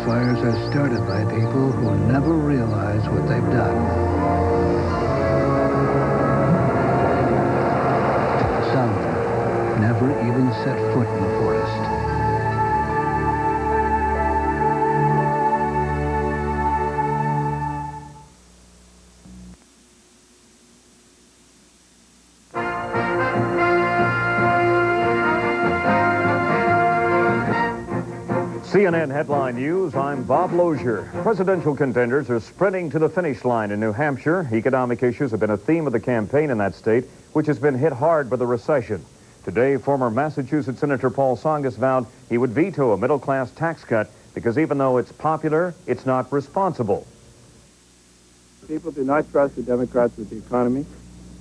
fires are started by people who never realize what they've done. Some never even set foot in the forest. CNN Headline News, I'm Bob Losure. Presidential contenders are sprinting to the finish line in New Hampshire. Economic issues have been a theme of the campaign in that state, which has been hit hard by the recession. Today, former Massachusetts Senator Paul Tsongas vowed he would veto a middle-class tax cut because even though it's popular, it's not responsible. People do not trust the Democrats with the economy,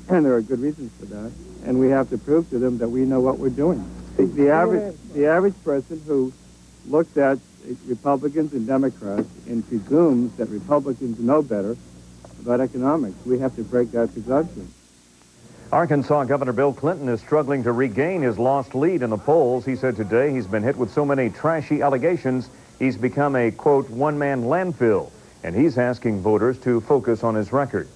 and there are good reasons for that. And we have to prove to them that we know what we're doing. The average person who looks at Republicans and Democrats and presumes that Republicans know better about economics. We have to break that presumption. Arkansas Governor Bill Clinton is struggling to regain his lost lead in the polls. He said today he's been hit with so many trashy allegations, he's become a, quote, one-man landfill. And he's asking voters to focus on his record.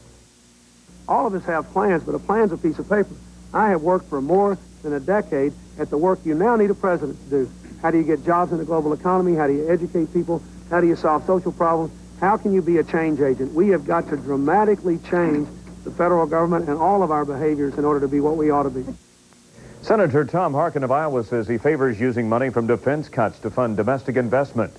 All of us have plans, but a plan's a piece of paper. I have worked for more than a decade at the work you now need a president to do. How do you get jobs in the global economy? How do you educate people? How do you solve social problems? How can you be a change agent? We have got to dramatically change the federal government and all of our behaviors in order to be what we ought to be. Senator Tom Harkin of Iowa says he favors using money from defense cuts to fund domestic investment.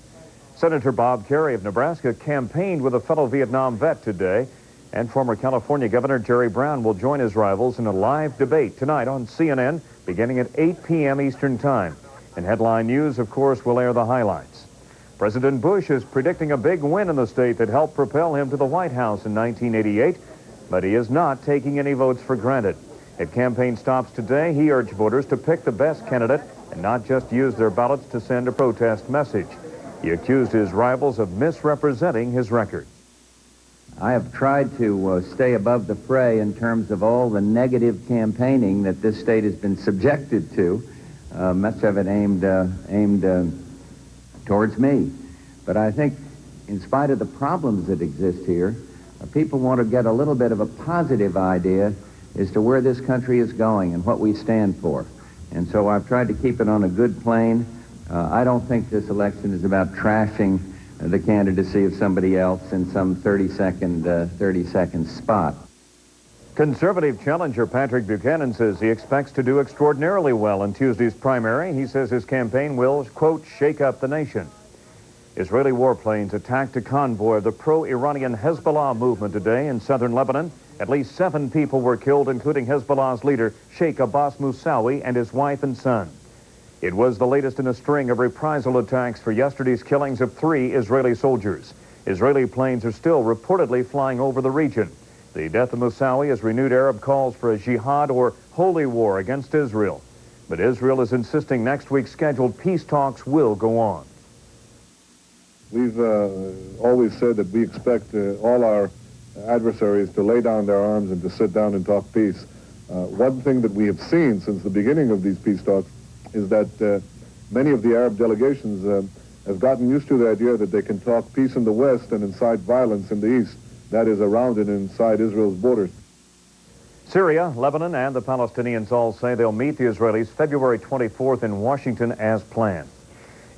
Senator Bob Kerrey of Nebraska campaigned with a fellow Vietnam vet today, and former California Governor Jerry Brown will join his rivals in a live debate tonight on CNN beginning at 8 p.m. Eastern Time. In Headline News, of course, we'll air the highlights. President Bush is predicting a big win in the state that helped propel him to the White House in 1988, but he is not taking any votes for granted. At campaign stops today, he urged voters to pick the best candidate and not just use their ballots to send a protest message. He accused his rivals of misrepresenting his record. I have tried to stay above the fray in terms of all the negative campaigning that this state has been subjected to. Much of it aimed towards me. But I think in spite of the problems that exist here, people want to get a little bit of a positive idea as to where this country is going and what we stand for. And so I've tried to keep it on a good plane. I don't think this election is about trashing the candidacy of somebody else in some 30-second spot. Conservative challenger Patrick Buchanan says he expects to do extraordinarily well in Tuesday's primary. He says his campaign will, quote, shake up the nation. Israeli warplanes attacked a convoy of the pro-Iranian Hezbollah movement today in southern Lebanon. At least 7 people were killed, including Hezbollah's leader, Sheikh Abbas Musawi, and his wife and son. It was the latest in a string of reprisal attacks for yesterday's killings of 3 Israeli soldiers. Israeli planes are still reportedly flying over the region. The death of Musawi has renewed Arab calls for a jihad or holy war against Israel. But Israel is insisting next week's scheduled peace talks will go on. We've always said that we expect all our adversaries to lay down their arms and to sit down and talk peace. One thing that we have seen since the beginning of these peace talks is that many of the Arab delegations have gotten used to the idea that they can talk peace in the West and incite violence in the East. That is around and inside Israel's borders. Syria, Lebanon, and the Palestinians all say they'll meet the Israelis February 24th in Washington as planned.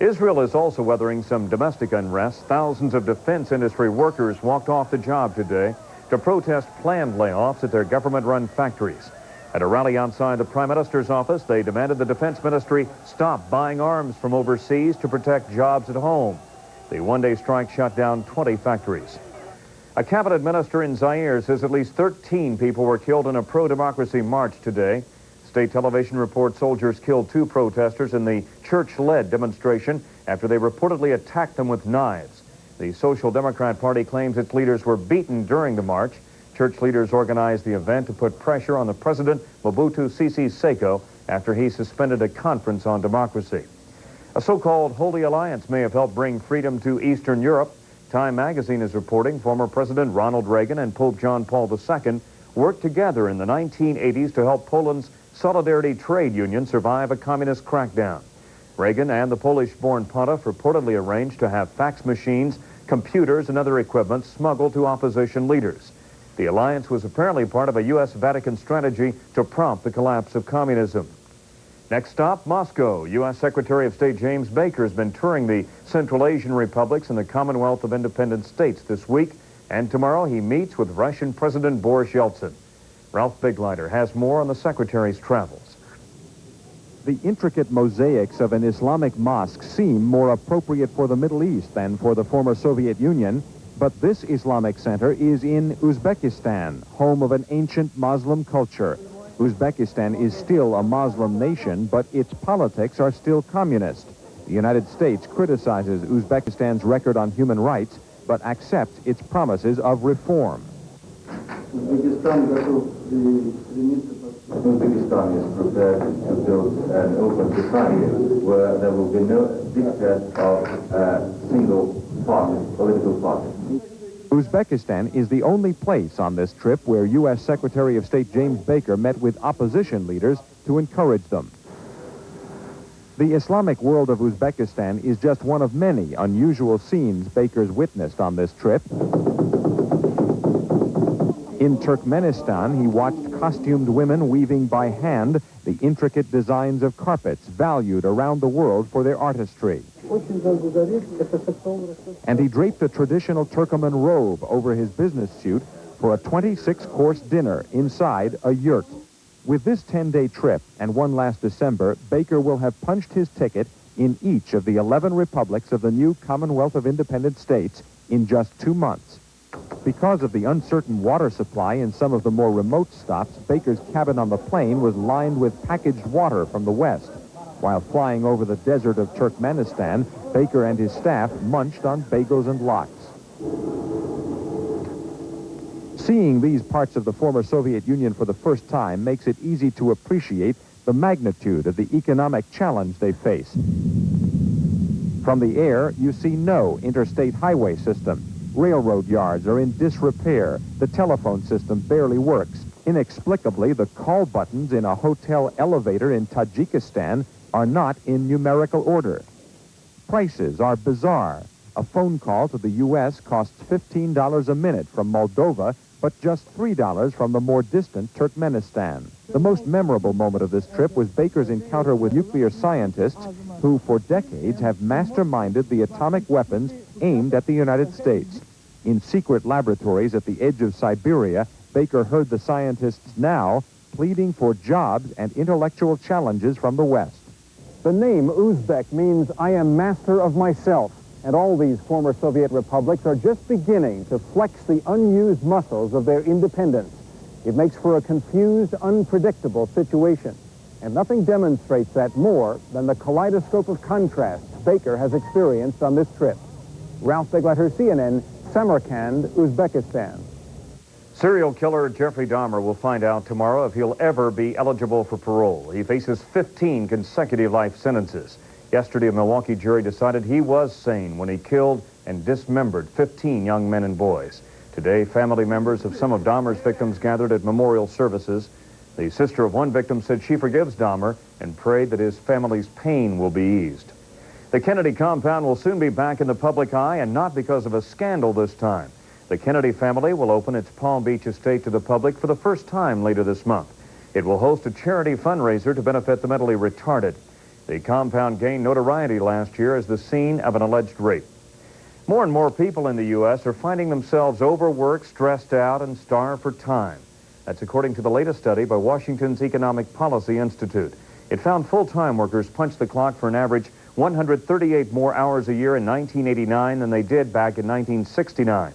Israel is also weathering some domestic unrest. Thousands of defense industry workers walked off the job today to protest planned layoffs at their government-run factories. At a rally outside the Prime Minister's office, they demanded the Defense Ministry stop buying arms from overseas to protect jobs at home. The one-day strike shut down 20 factories. A cabinet minister in Zaire says at least 13 people were killed in a pro-democracy march today. State television reports soldiers killed 2 protesters in the church-led demonstration after they reportedly attacked them with knives. The Social Democrat Party claims its leaders were beaten during the march. Church leaders organized the event to put pressure on the president, Mobutu Sese Seko, after he suspended a conference on democracy. A so-called Holy Alliance may have helped bring freedom to Eastern Europe. Time magazine is reporting former President Ronald Reagan and Pope John Paul II worked together in the 1980s to help Poland's Solidarity trade union survive a communist crackdown. Reagan and the Polish-born pontiff reportedly arranged to have fax machines, computers, and other equipment smuggled to opposition leaders. The alliance was apparently part of a U.S. Vatican strategy to prompt the collapse of communism. Next stop, Moscow. U.S. Secretary of State James Baker has been touring the Central Asian republics and the Commonwealth of Independent States this week, and tomorrow he meets with Russian President Boris Yeltsin. Ralph Bigleiter has more on the Secretary's travels. The intricate mosaics of an Islamic mosque seem more appropriate for the Middle East than for the former Soviet Union, but this Islamic center is in Uzbekistan, home of an ancient Muslim culture. Uzbekistan is still a Muslim nation, but its politics are still communist. The United States criticizes Uzbekistan's record on human rights, but accepts its promises of reform. Uzbekistan is prepared to build an open society where there will be no diktat of a single party, political party. Uzbekistan is the only place on this trip where U.S. Secretary of State James Baker met with opposition leaders to encourage them. The Islamic world of Uzbekistan is just one of many unusual scenes Baker's witnessed on this trip. In Turkmenistan, he watched costumed women weaving by hand the intricate designs of carpets valued around the world for their artistry. And he draped a traditional Turkoman robe over his business suit for a 26-course dinner inside a yurt. With this 10-day trip and one last December, Baker will have punched his ticket in each of the 11 republics of the new Commonwealth of Independent States in just 2 months. Because of the uncertain water supply in some of the more remote stops, Baker's cabin on the plane was lined with packaged water from the west. While flying over the desert of Turkmenistan, Baker and his staff munched on bagels and lox. Seeing these parts of the former Soviet Union for the first time makes it easy to appreciate the magnitude of the economic challenge they face. From the air, you see no interstate highway system. Railroad yards are in disrepair. The telephone system barely works. Inexplicably, the call buttons in a hotel elevator in Tajikistan are not in numerical order. Prices are bizarre. A phone call to the U.S. costs $15 a minute from Moldova, but just $3 from the more distant Turkmenistan. The most memorable moment of this trip was Baker's encounter with nuclear scientists who, for decades, have masterminded the atomic weapons aimed at the United States. In secret laboratories at the edge of Siberia, Baker heard the scientists now pleading for jobs and intellectual challenges from the West. The name Uzbek means I am master of myself, and all these former Soviet republics are just beginning to flex the unused muscles of their independence. It makes for a confused, unpredictable situation, and nothing demonstrates that more than the kaleidoscope of contrasts Baker has experienced on this trip. Ralph Bigleiter, CNN, Samarkand, Uzbekistan. Serial killer Jeffrey Dahmer will find out tomorrow if he'll ever be eligible for parole. He faces 15 consecutive life sentences. Yesterday, a Milwaukee jury decided he was sane when he killed and dismembered 15 young men and boys. Today, family members of some of Dahmer's victims gathered at memorial services. The sister of one victim said she forgives Dahmer and prayed that his family's pain will be eased. The Kennedy compound will soon be back in the public eye, and not because of a scandal this time. The Kennedy family will open its Palm Beach estate to the public for the first time later this month. It will host a charity fundraiser to benefit the mentally retarded. The compound gained notoriety last year as the scene of an alleged rape. More and more people in the U.S. are finding themselves overworked, stressed out, and starved for time. That's according to the latest study by Washington's Economic Policy Institute. It found full-time workers punched the clock for an average 138 more hours a year in 1989 than they did back in 1969.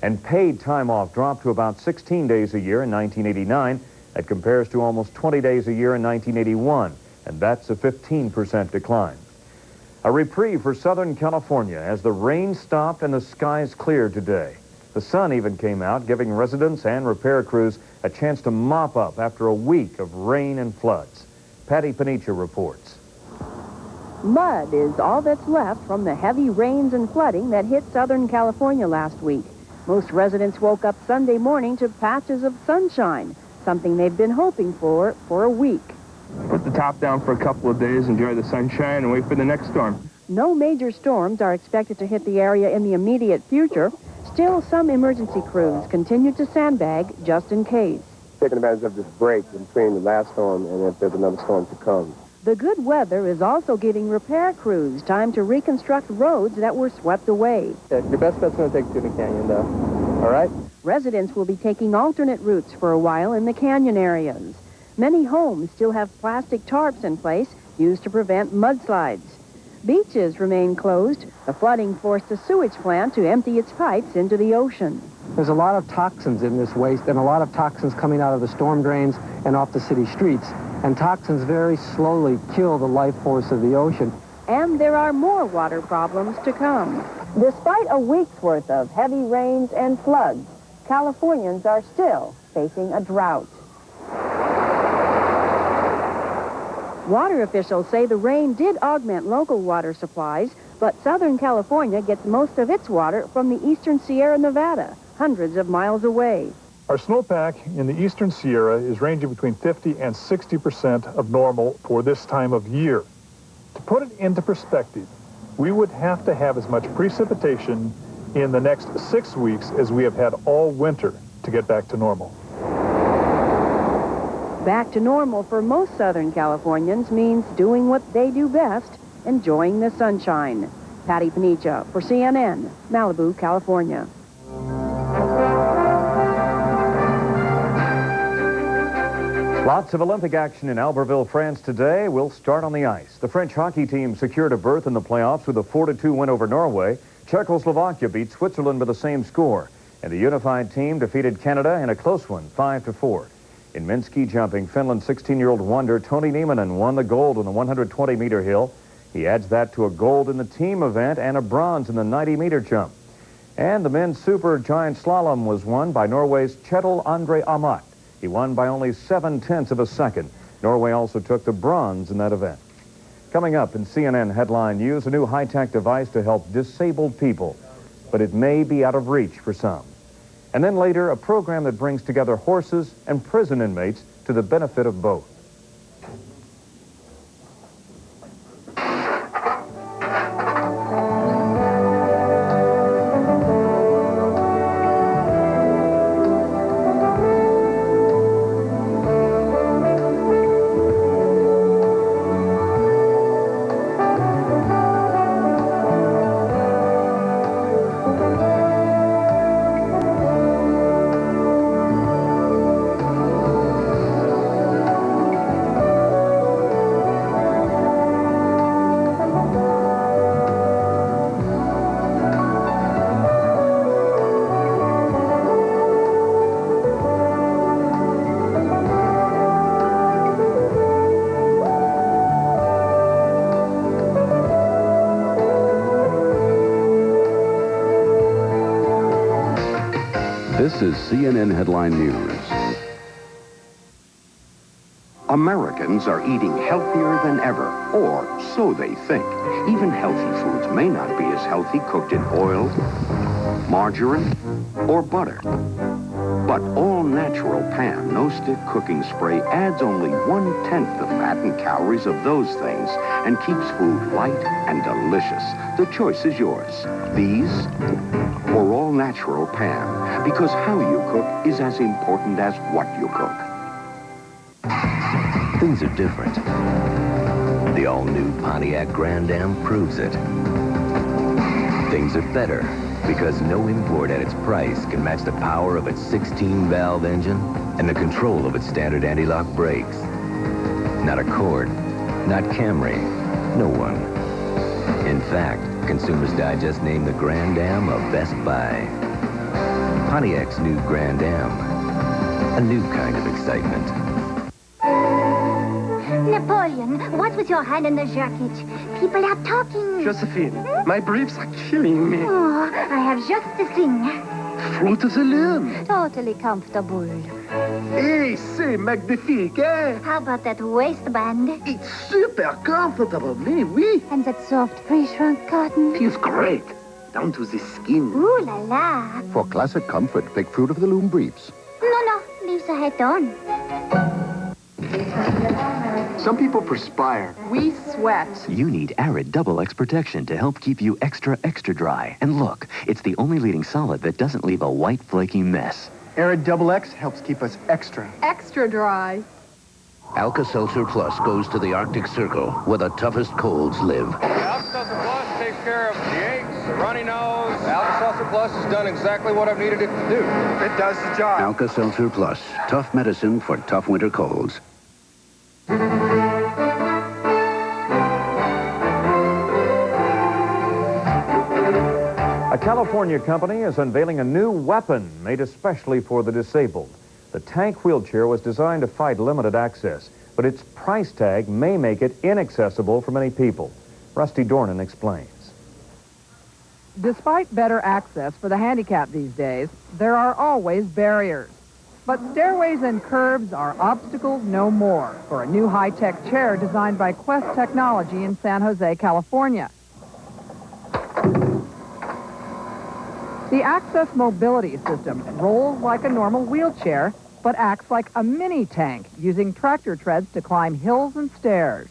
And paid time off dropped to about 16 days a year in 1989. That compares to almost 20 days a year in 1981, and that's a 15% decline. A reprieve for Southern California as the rain stopped and the skies cleared today. The sun even came out, giving residents and repair crews a chance to mop up after a week of rain and floods. Patty Panicia reports. Mud is all that's left from the heavy rains and flooding that hit Southern California last week. Most residents woke up Sunday morning to patches of sunshine, something they've been hoping for a week. Put the top down for a couple of days, enjoy the sunshine, and wait for the next storm. No major storms are expected to hit the area in the immediate future. Still, some emergency crews continue to sandbag just in case. Taking advantage of this break between the last storm and if there's another storm to come. The good weather is also giving repair crews time to reconstruct roads that were swept away. Your best bet's going to take you to the canyon, though. All right? Residents will be taking alternate routes for a while in the canyon areas. Many homes still have plastic tarps in place used to prevent mudslides. Beaches remain closed. The flooding forced the sewage plant to empty its pipes into the ocean. There's a lot of toxins in this waste and a lot of toxins coming out of the storm drains and off the city streets. And toxins very slowly kill the life force of the ocean. And there are more water problems to come. Despite a week's worth of heavy rains and floods, Californians are still facing a drought. Water officials say the rain did augment local water supplies, but Southern California gets most of its water from the eastern Sierra Nevada, hundreds of miles away. Our snowpack in the eastern Sierra is ranging between 50 and 60% of normal for this time of year. To put it into perspective, we would have to have as much precipitation in the next 6 weeks as we have had all winter to get back to normal. Back to normal for most Southern Californians means doing what they do best, enjoying the sunshine. Patty Panicha for CNN, Malibu, California. Lots of Olympic action in Albertville, France today. We'll start on the ice. The French hockey team secured a berth in the playoffs with a 4-2 win over Norway. Czechoslovakia beat Switzerland with the same score. And the unified team defeated Canada in a close one, 5-4. In men's ski jumping, Finland's 16-year-old wonder Toni Nieminen won the gold on the 120-meter hill. He adds that to a gold in the team event and a bronze in the 90-meter jump. And the men's super giant slalom was won by Norway's Kjetil André Amat. He won by only 0.7 of a second. Norway also took the bronze in that event. Coming up in CNN headline news, a new high-tech device to help disabled people, but it may be out of reach for some. And then later, a program that brings together horses and prison inmates to the benefit of both. This is CNN Headline News. Americans are eating healthier than ever, or so they think. Even healthy foods may not be as healthy cooked in oil, margarine, or butter. But all-natural Pan no-stick cooking spray adds only 1/10 the fat and calories of those things and keeps food light and delicious. The choice is yours. These or all-natural Pan, because how you cook is as important as what you cook. Things are different. The all-new Pontiac Grand Am proves it. Things are better because no import at its price can match the power of its 16-valve engine and the control of its standard anti-lock brakes. Not Accord, not Camry, no one. In fact, Consumers Digest named the Grand Am a Best Buy. Pontiac's new Grand Am, a new kind of excitement. Napoleon, what was your hand in the jacket? People are talking. Josephine, my briefs are killing me. Oh, I have just the thing. Fruit of the loom. Totally comfortable. Hey, c'est magnifique, eh? How about that waistband? It's super comfortable, mais oui. And that soft pre-shrunk cotton? Feels great. Down to the skin. Ooh la la. For classic comfort, pick Fruit of the Loom briefs. No, leave the hat on. Some people perspire. We sweat. You need Arid Double X protection to help keep you extra, extra dry. And look, it's the only leading solid that doesn't leave a white, flaky mess. Arid Double X helps keep us extra. Extra dry. Alka-Seltzer Plus goes to the Arctic Circle, where the toughest colds live. Alka-Seltzer Plus takes care of the aches, the runny nose. Alka-Seltzer Plus has done exactly what I've needed it to do. It does the job. Alka-Seltzer Plus, tough medicine for tough winter colds. A California company is unveiling a new weapon made especially for the disabled. The tank wheelchair was designed to fight limited access, but its price tag may make it inaccessible for many people. Rusty Dornan explains. Despite better access for the handicapped these days, there are always barriers. But stairways and curbs are obstacles no more for a new high-tech chair designed by Quest Technology in San Jose, California. The Access Mobility System rolls like a normal wheelchair, but acts like a mini tank, using tractor treads to climb hills and stairs.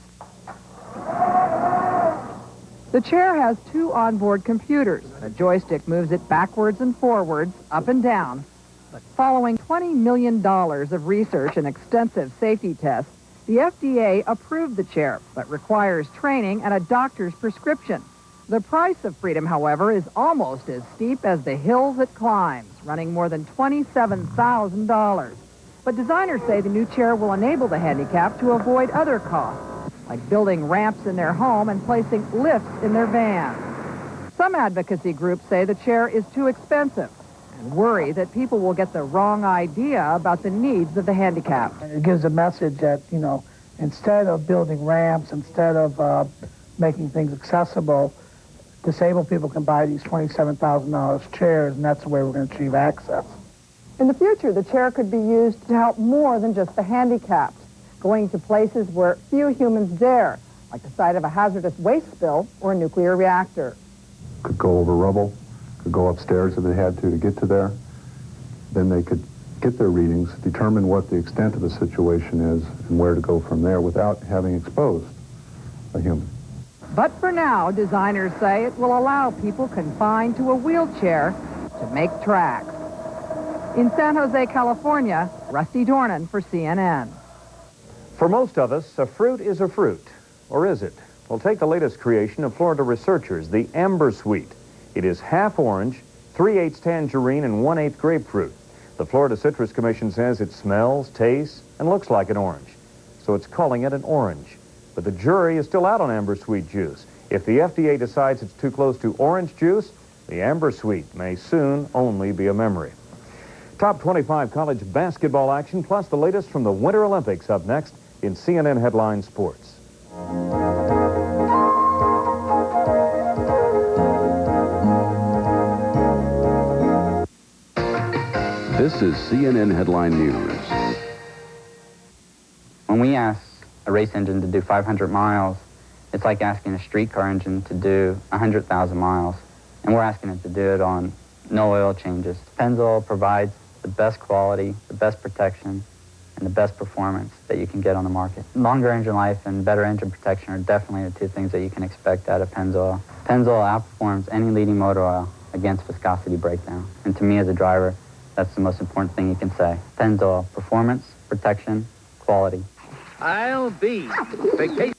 The chair has 2 onboard computers. A joystick moves it backwards and forwards, up and down. But following $20 million of research and extensive safety tests, the FDA approved the chair, but requires training and a doctor's prescription. The price of freedom, however, is almost as steep as the hills it climbs, running more than $27,000. But designers say the new chair will enable the handicapped to avoid other costs, like building ramps in their home and placing lifts in their van. Some advocacy groups say the chair is too expensive and worry that people will get the wrong idea about the needs of the handicapped. It gives a message that, you know, instead of building ramps, instead of making things accessible, disabled people can buy these $27,000 chairs, and that's the way we're going to achieve access. In the future, the chair could be used to help more than just the handicapped, going to places where few humans dare, like the site of a hazardous waste spill or a nuclear reactor. Could go over rubble, could go upstairs if they had to get to there. Then they could get their readings, determine what the extent of the situation is, and where to go from there without having exposed a human. But for now, designers say it will allow people confined to a wheelchair to make tracks. In San Jose, California, Rusty Dornan for CNN. For most of us, a fruit is a fruit. Or is it? Well, take the latest creation of Florida researchers, the Amber Sweet. It is half orange, 3/8 tangerine, and 1/8 grapefruit. The Florida Citrus Commission says it smells, tastes, and looks like an orange. So it's calling it an orange. But the jury is still out on Amber Sweet juice. If the FDA decides it's too close to orange juice, the Amber Sweet may soon only be a memory. Top 25 college basketball action, plus the latest from the Winter Olympics up next in CNN Headline Sports. This is CNN Headline News. When we ask a race engine to do 500 miles, it's like asking a streetcar engine to do 100,000 miles. And we're asking it to do it on no oil changes. Penzo provides the best quality, the best protection, and the best performance that you can get on the market. Longer engine life and better engine protection are definitely the 2 things that you can expect out of Penzo oil. Penzo oil outperforms any leading motor oil against viscosity breakdown. And to me as a driver, that's the most important thing you can say. Penzo oil, performance, protection, quality. I'll be vacation.